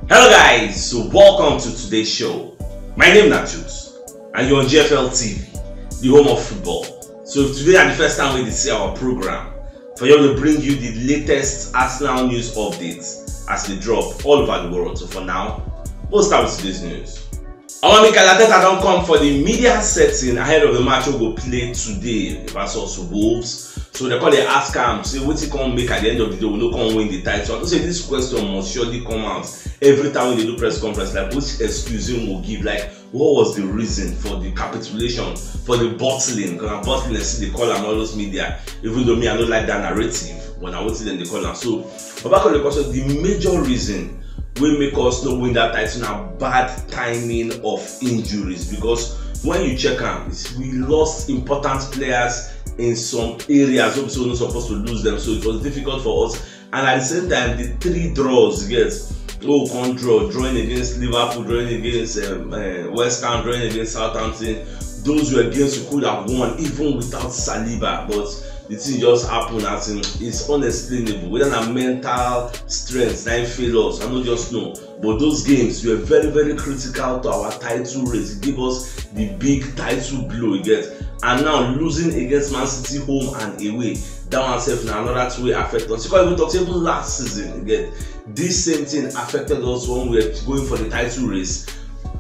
Hello guys, so welcome to today's show. My name is CHUKS and you're on GFL TV, the home of football. So if today is the first time we see our program, for you to bring you the latest Arsenal news updates as they drop all over the world. So for now, we'll start with today's news. Mikel Arteta don't come for the media setting ahead of the match we will play today versus Wolves. So they call it ask him, say what he can make at the end of the day, we no come win the title. So say this question must surely come out every time when they do press conference, like which excuse him will give, like what was the reason for the capitulation, for the bottling, because I'm bottling, I see they call them all those media, even though me I don't like that narrative, when I want to them they call them. So but back on the question, the major reason will make us not win that title now bad timing of injuries, because when you check them, we lost important players in some areas, obviously we're not supposed to lose them, so it was difficult for us. And at the same time, the three draws, drawing against Liverpool, drawing against West Ham, drawing against Southampton, those were games we could have won even without Saliba, but the thing just happened. As in, it's unexplainable. Whether a mental strength, nine failures, I don't just know. But those games were very, very critical to our title race. It gave us the big title blow, you get. And now losing against Man City home and away, that one self in another way affected us. Because we talked about last season, you get. This same thing affected us when we were going for the title race.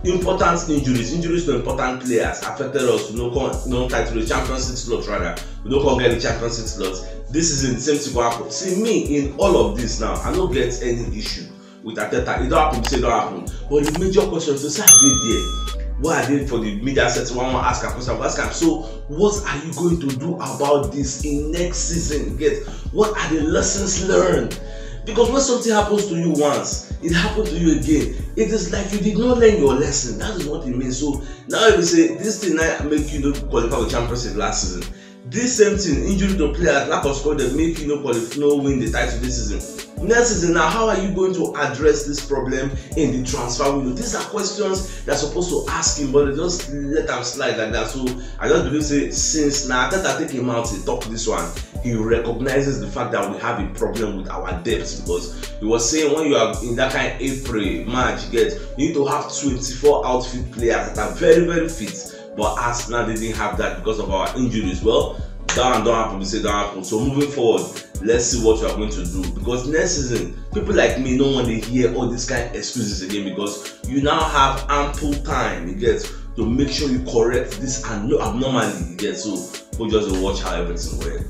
Important injuries to important players affected us. We no title race, Champions League slots rather. We don't get the Champions League slots. This is the same thing going happen. See me in all of this now, I don't get any issue with Arteta. It don't happen, say it don't happen. But the major question is, say I did there. What I did for the media set, one want to ask a question, ask him. So what are you going to do about this in next season? Get what are the lessons learned? Because when something happens to you once, it happened to you again. It is like you did not learn your lesson. That is what it means. So now if you say this thing might make you not qualify for Champions League last season, this same thing, injury to players, lack of score, that make you not qualify, no win the title this season. Next season, now how are you going to address this problem in the transfer window? These are questions they're supposed to ask him, but they just let them slide like that. So I just believe say since now Arteta take him out to talk this one, he recognizes the fact that we have a problem with our depth, because he was saying when you are in that kind of April, March, you need to have 24 outfield players that are very, very fit. But Arsenal didn't have that because of our injuries. Well, don't happen, we say don't happen. So moving forward, let's see what we are going to do. Because next season, people like me don't want to hear all these kind of excuses again, because you now have ample time, you get, to make sure you correct this abnormality, you get. So we'll just watch how everything works.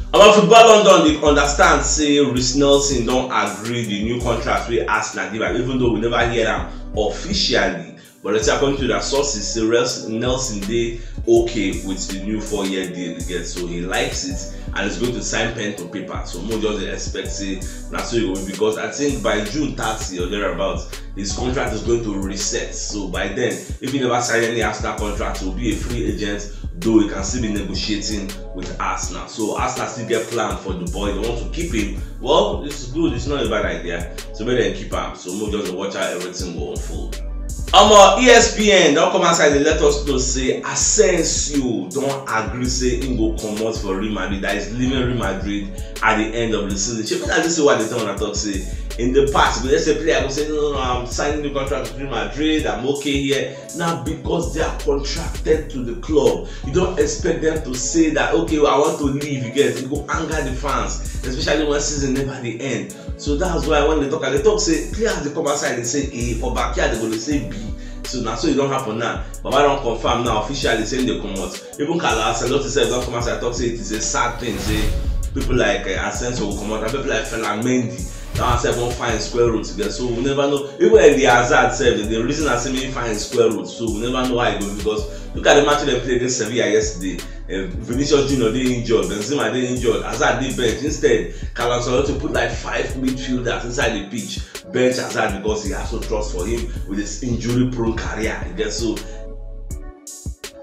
About Football London, they understand say Reece Nelson don't agree the new contract we Arsenal give, even though we never hear them officially. But let's say according to their sources, say Nelson did okay with the new 4-year deal again, so he likes it and is going to sign pen to paper. So more just expect say that's so it will be, because I think by June 30 or thereabouts his contract is going to reset. So by then, if he never sign any Arsenal contract, he will be a free agent, though he can still be negotiating with Arsenal. So Arsenal still get planned for the boy. They want to keep him. Well, it's good, it's not a bad idea. So better keep him. So more just watch how everything will unfold. ESPN don't come outside, they let us know say Asensio don't agree say he go come out for Real Madrid, that is leaving Real Madrid at the end of the season. Check out this is what they tell when I talk say in the past, but let's say player go say no, I'm signing the contract with Real Madrid, I'm okay here. Now because they are contracted to the club, you don't expect them to say that okay, well, I want to leave, you get, you go anger the fans, especially when season never the end. So that's why when they talk say players they come outside, they say A, for backyard they go to say B. So now so it don't happen now. But I don't confirm now officially saying they come out. Even Carlos and Lotte said don't come outside, talk say it is a sad thing. Say people like Asensio will come out, and people like Mendy now say won't find square root together. So we never know. Even the Hazard said the reason I say me find square root, so we never know how it goes, because look at the match they played against Sevilla yesterday. Vinicius Junior they injured, Benzema they injured, Hazard they bench. Instead, Carlos to put like 5 midfielders inside the pitch, bench Hazard because he has no trust for him with his injury-prone career. So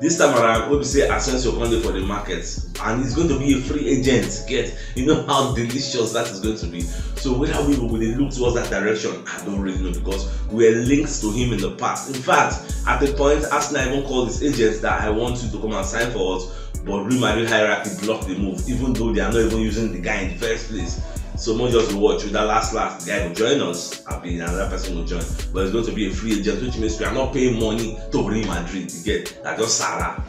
this time around, we say Asensio come for the market, and he's going to be a free agent. Get, you know how delicious that is going to be. So whether we will look towards that direction, I don't really know, because we are linked to him in the past. In fact, at the point, Arsenal even called his agents that I want you to come and sign for us, but Real Madrid hierarchy blocked the move, even though they are not even using the guy in the first place. So more just watch with that last the guy will join us. I'll be another person will join, but it's going to be a free agent, which means we are not paying money to Real Madrid. You get that, just Sarah.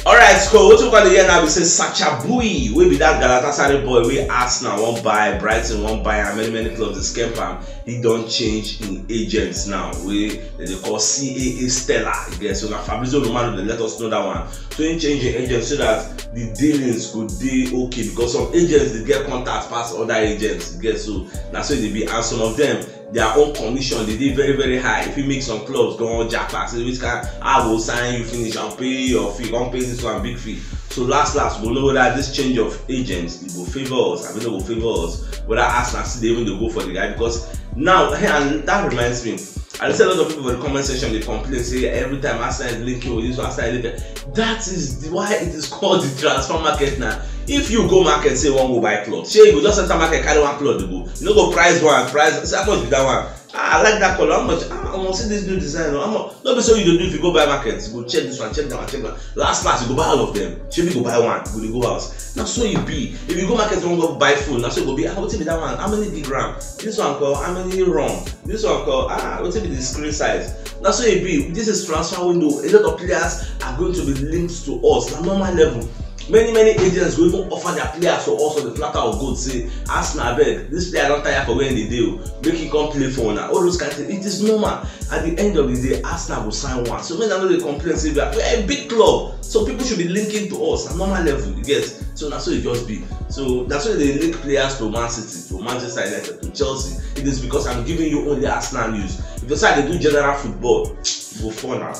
Alright, so what you call the year now? We say Sachabui, we be that Galatasaray boy. We Arsenal won't buy, Brighton won't buy, and many clubs is scam him. He don't change in agents now. We they call CAA Stella. So now Fabrizio Romano they let us know that one. So he change in agents so that the dealings could be okay, because some agents they get contacts past other agents. So that's why they be, and some of them their own commission they did very high. If you make some clubs go on jackpot, say which can I will sign you, finish and pay your fee, can't pay this one big fee. So last we'll know whether this change of agents it will favor us. I mean it will favor us. Whether Arsenal still even to go for the guy, because now and that reminds me. I see a lot of people in the comment section they complain, say every time Arsenal is linking with this one, Arsenal is linking. That is why it is called the transfer market now. If you go market, say one go buy clothes, say you go just enter market, carry one cloth to go. You no go price one, say how much be that one? I like that color. How much? I want to see this new design. Not be so you don't do if you go buy market. You go check this one, check that one, check that. Last you go buy all of them. Should we go buy one? Go to go house. Now so you be. If you go market, you go buy phone. Now so you go be. What be that one? How many gig RAM? This one called how many ROM? This one called what be the screen size? Now so you be. This is transfer window. A lot of players are going to be linked to us. Na normal level. Many agents will even offer their players to us on the platter of gold. Say, Arsenal beg, this player don't tire for when they do, make him come play for now. All those kind of things. It is normal. At the end of the day, Arsenal will sign one. So when I know they complain, say we are a big club, so people should be linking to us at normal level. You get? So that's what it just be. So that's why they link players to Man City, to Manchester United, to Chelsea. It is because I'm giving you only Arsenal news. If you decide to do general football, go for now.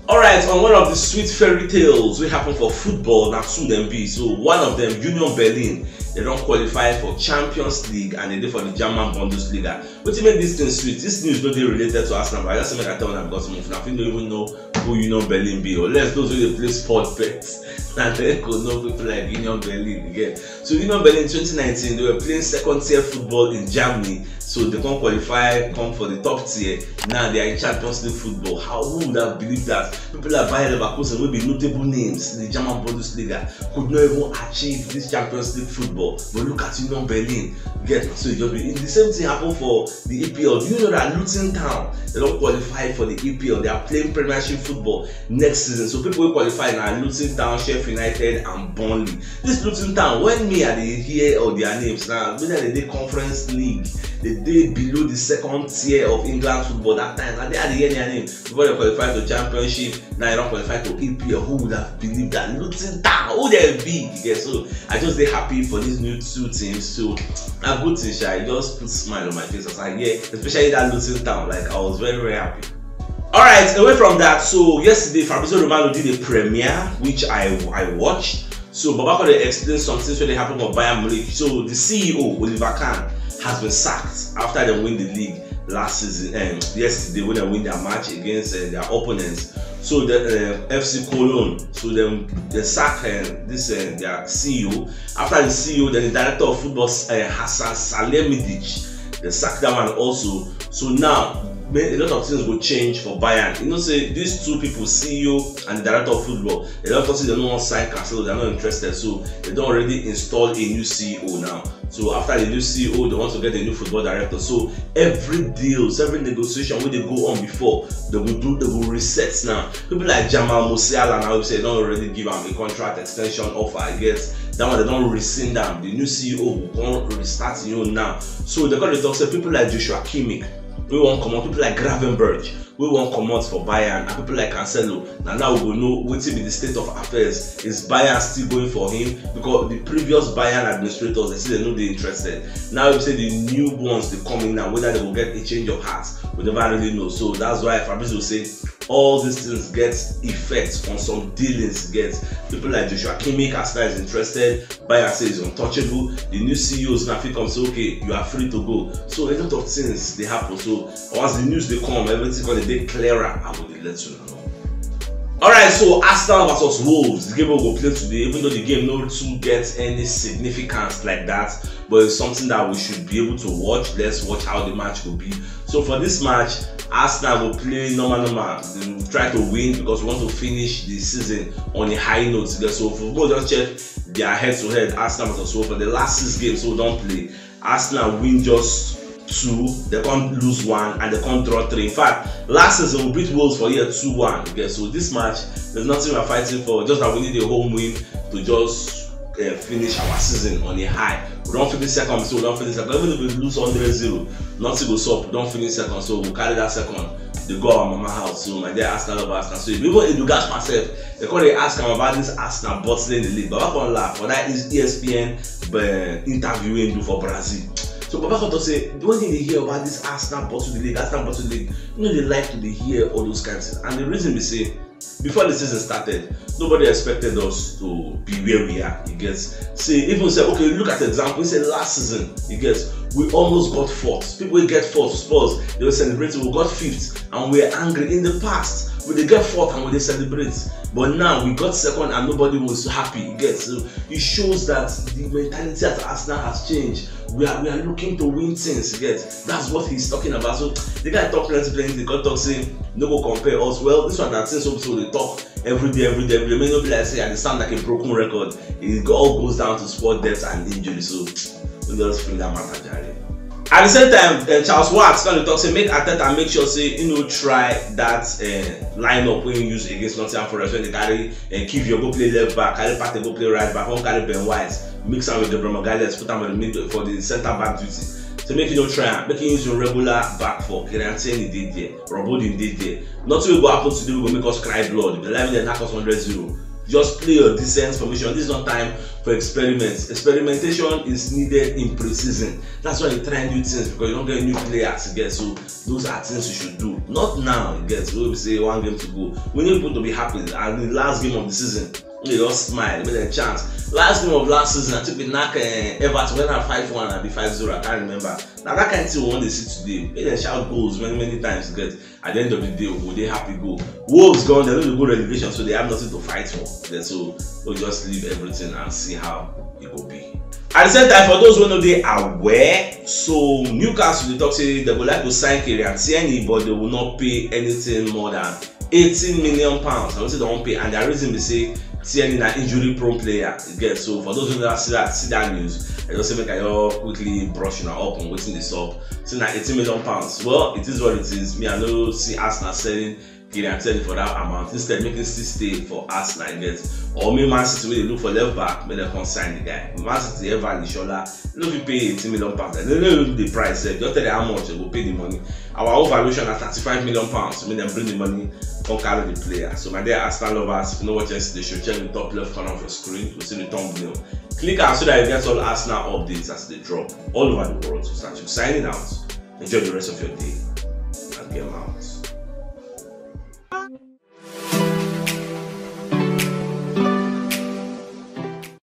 Alright, on one of the sweet fairy tales we happen for football, now two them be. So one of them, Union Berlin, they don't qualify for Champions League and they did for the German Bundesliga. But to make this thing sweet, this news not related to Arsenal, but I just make I tell them because some of them don't even know who Union Berlin be, or less those who they play sport bets. And they could know people like Union Berlin again. So Union Berlin 2019, they were playing second tier football in Germany. So they can't qualify, come for the top tier. Now they are in Champions League football. Who would have believed that people like Bayer Leverkusen will be notable names in the German Bundesliga could not even achieve this Champions League football? But look at Union Berlin. Get so it just be. The same thing happened for the EPL. Do you know that Luton Town they don't qualify for the EPL? They are playing Premiership football next season. So people will qualify now. Luton Town, Sheffield United, and Burnley. This Luton Town, when me and they hear all their names now, whether they Conference League. They did below the second tier of England football that time, and they had to hear their name before they qualified to Championship. Now they don't qualify to EPL. Who would have believed that? Luton Town, who they big? Yeah, so I just stay happy for these new two teams. So a good thing, I just put a smile on my face. I was like, yeah, especially that Luton Town. Like I was very happy. Alright, away from that. So yesterday, Fabrizio Romano did a premiere, which I watched. So Babako they explained some things when they happened for Bayern Munich. So the CEO Oliver Kahn has been sacked after they win the league last season. Yesterday when they win their match against their opponents. So the FC Cologne, so they sack this their CEO. After the CEO, then the director of football Hassan Salihamidzic, they sacked that one also. So now a lot of things will change for Bayern. You know, say these two people, CEO and the director of football, a lot of things they don't want to sign Cancelo, they're not interested, so they don't already install a new CEO now. So after the new CEO, they want to get a new football director. So every deal, every negotiation where they go on before, they will reset now. People like Jamal Musiala now say they don't already give them a contract extension offer. I guess that one they don't rescind them. The new CEO will restart now. So they're going to talk to people like Joshua Kimmich. We won't come out, people like Gravenberch, we won't come out for Bayern, and people like Cancelo. Now we will know what will be the state of affairs. Is Bayern still going for him? Because the previous Bayern administrators, they say they know they're interested. Now you say the new ones they come in now, whether they will get a change of heart, we never really know. So that's why Fabrizio will say all these things get effects on some dealings. Get people like Joshua Kimmich, Arsenal is interested, Bayern says is untouchable. The new CEOs now come say okay, you are free to go. So a lot of things they happen. So once the news they come, everything's gonna be clearer. I will let you know. Alright, so Arsenal versus Wolves, the game will go play today, even though the game no too gets any significance like that, but it's something that we should be able to watch. Let's watch how the match will be. So for this match, Arsenal will play normal. They will try to win because we want to finish the season on a high note. So for both just check their head-to-head, Arsenal versus Wolves for the last 6 games, so don't play. Arsenal win just 2, they can't lose 1, and they can't draw 3. In fact, last season we beat Wolves for year 2-1. Okay, so this match, there's nothing we're fighting for. Just that we need a home win to just finish our season on a high. We don't finish second, so we don't finish second. Even if we lose 100-0, nothing goes up. We don't finish second, so we'll carry that second. They go our mama house. So my dear Arsenal love Arsenal. So if people in Dugas myself, they call they ask him about this Arsenal bottling the league. But I can't laugh for that is ESPN interviewing do for Brazil. So Baba Koto say, when they hear about this Arsenal bottle the league, you know they like to hear all those kinds of things. And the reason we say, before the season started, nobody expected us to be where we are. You get, say, even say, okay, look at the example. We said last season, you get, we almost got 4th. People will get 4th, Spurs, they were celebrating, we got 5th, and we were angry. In the past, we they get 4th and we they celebrate. But now we got 2nd and nobody was happy. You get, so it shows that the mentality at Arsenal has changed. We are looking to win things. You get, that's what he's talking about. So the guy talk plenty. They got talk saying, no go compare us. Well, this one that since so they talk every day. They may not be like say, and it sound like a broken record. It all goes down to sport deaths and injury. So we just bring that matter, Jerry. At the same time, Charles Watts kind of talk say make Arteta make sure say try that lineup when you use against Nottingham Forest when they carry Kivior you go play left back, carry Partey go play right back, one carry Ben White, mix am with the Magalhaes, put am in the middle for the centre back duty. So make try make use your regular back four. Kieran did there, Robodin did there. Nothing will go happen today will make us cry blood. The level they knock us 100-0. Just play your decent formation. This is not time for experiments. Experimentation is needed in pre-season. That's why you try new things because you don't get new players to get. So those are things you should do. Not now. You get. We say 1 game to go. We need people to be happy. And the last game of the season, they just smile. They made a chance. Last game of last season, I think we knock Everton. We had 5-1 and be 5-0. I can't remember. Now that kind of thing we want to see today. They shout goals many times. Get. At the end of the day, will they happy go? Wolves gone, they don't go relegation, so they have nothing to fight for. So we'll just leave everything and see how it will be. At the same time, for those who know they are aware, so Newcastle they talk say they would like to sign Kieran Tierney, but they will not pay anything more than £18 million. I would say they won't pay, and the reason they say Tierney is an injury-prone player. Again, so for those who don't see that news, I just say make I quickly brushing up and waiting this up. So now £18 million. Well, it is what it is. Me, I know see Arsenal selling Kieran Tierney for that amount. Instead, making still stay for Arsenal, I guess. Or me, Man City, when they look for left back, may they can sign the guy. Man City, Evan Ishola, they don't pay £18 million. They don't know the price. Just tell them how much they will pay the money. Our own valuation at £35 million. So, make them bring the money, come carry the player. So, my dear Arsenal lovers, if you know what else, they should check the top left corner of your screen. You see the thumbnail. Click on so that you get all Arsenal updates as they drop all over the world. So, start signing out. Enjoy the rest of your day and get out.